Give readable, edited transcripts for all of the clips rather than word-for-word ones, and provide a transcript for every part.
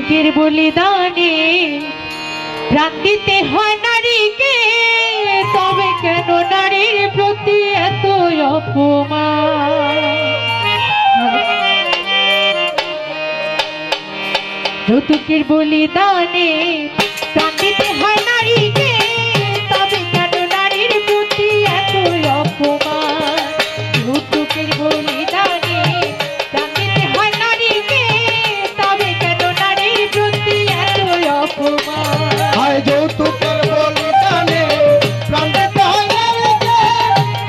যৌতুকের বলিদানে প্রাণ দিতে হয় নারীকে, তবে কেন নারীর প্রতি এত অপমান? যৌতুকের বলিদানে প্রাণ দিতে হয় নারীকে, তবে কেন নারীর প্রতি এত অপমান? যৌতুকের বলিদানে প্রাণ দিতে হয় নারীকে, তবে কেন নারীর প্রতি এত অপমান? যৌতুকের বলিদানে প্রাণ দিতে হয় নারীকে,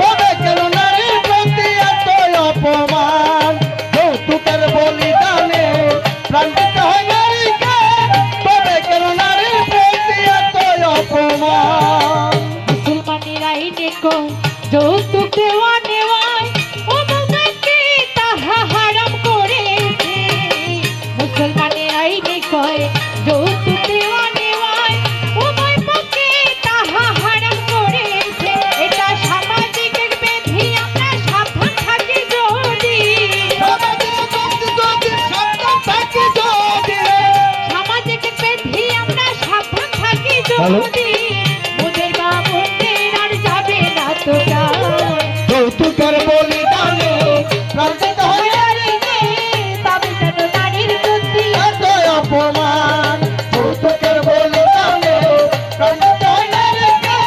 তবে কেন নারীর প্রতি এত অপমান? যৌতুকের বলিদানে প্রাণ দিতে হয় নারীকে, তবে কেন নারীর প্রতি এত অপমান? মুসলমানের আইনে কয় যৌতুক দেওয়া নেওয়ায় অমুকে তাহা হারাম করেছে। মুসলমানের আইনে কয় যৌতুক দেওয়া নেওয়ায় অমুকে তাহা হারাম করেছে। এটা সামাজিক এক বিধি, আমরা সাবধান থাকি যদি, সামাজিক এক বিধি আমরা সাবধান থাকি যদি, ওদের বাবুদের আর যাবে না তো গান। যৌতুকের বলিদানে প্রাণ দিতে হয় নারীকে, তবে কেন নারীর প্রতি এত অপমান? যৌতুকের বলিদানে প্রাণ দিতে হয় নারীকে,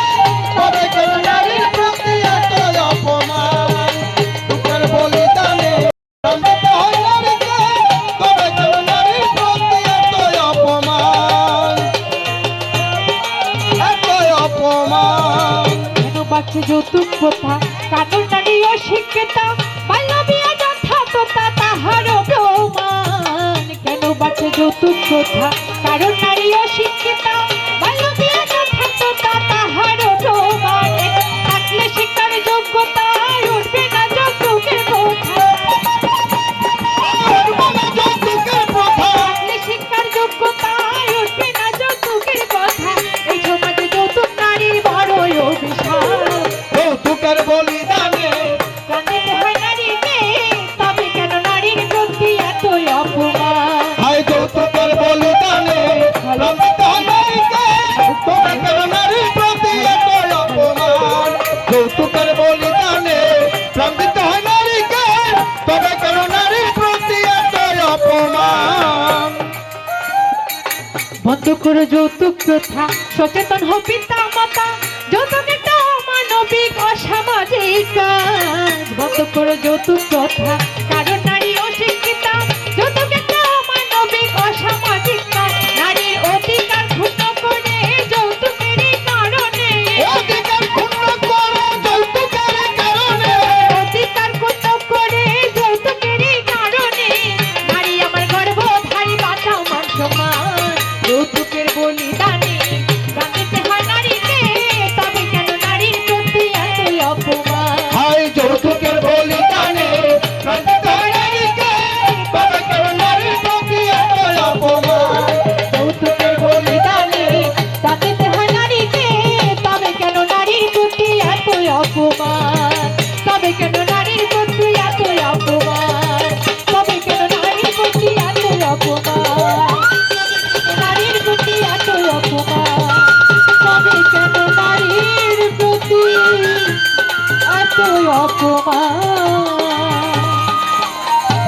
তবে কেন নারীর প্রতি এত অপমান? যৌতুকের বলিদানে প্রাণ দিতে হয় নারীকে, তবে কেন নারীর প্রতি এত অপমান? এত অপমান। কেন বাড়ছে যৌতুক প্রথা? কারণ নারী অশিক্ষিত, বাল্য বিয়ে যথার্থতা তাহারও প্রমাণ। কেন বাড়ছে যৌতুক প্রথা? কারণ নারী অশিক্ষিত, বাল্য বিয়ে যথার্থতা তাহারও প্রমাণ। থাকলে শিক্ষার যোগ্যতা উঠবে না যৌতুকের প্রথা। যৌতুকের প্রথা থাকলে শিক্ষার যোগ্যতা উঠবে না যৌতুকের কথা। এই সমাজে যৌতুক নারীর বড়ই অভিশাপ। যৌতুকের বলিদানে প্রাণ দিতে হয় নারীকে, তবে কেন নারীর প্রতি এত অপমান? যৌতুকের বলিদানে প্রাণ দিতে হয় নারীকে, তবে কেন নারীর প্রতি এত অপমান? যৌতুকের বলিদানে প্রাণ দিতে হয় নারীকে, তবে কেন নারীর প্রতি এত অপমান? বন্ধ করো যৌতুক প্রথা, সচেতন হও পিতা মাতা। যৌতুক একটা অমানবিক অসামাজিক কাজ। বন্ধ করো যৌতুক প্রথা, কারণ নারী অশিক্ষিত। যৌতুক একটা অমানবিক অসামাজিক কাজ। নারীর অধিকার ক্ষুণ্ণ করে যৌতুকের কারণে, অধিকার ক্ষুণ্ণ করে যৌতুকের কারণে, অধিকার ক্ষুণ্ণ করে যৌতুকের কারণে। নারী আমার গর্ভধারী, বাঁচাও মান সম্মান। যৌতুকের বলিদানে প্রাণ দিতে হয় নারীকে, তবে কেন নারীর প্রতি এত অপমান? যৌতুকের বলিদানে প্রাণ দিতে হয় নারীকে, তবে কেন নারীর প্রতি এত অপমান? যৌতুকের বলিদানে প্রাণ দিতে হয় নারীকে, তবে কেন নারীর প্রতি এত অপমান? তবে কেন নারীর প্রতি এত অপমান? তবে কেন নারীর প্রতি এত অপমান? নারীর প্রতি এত অপমান? তবে কেন নারীর প্রতি এত অপমান?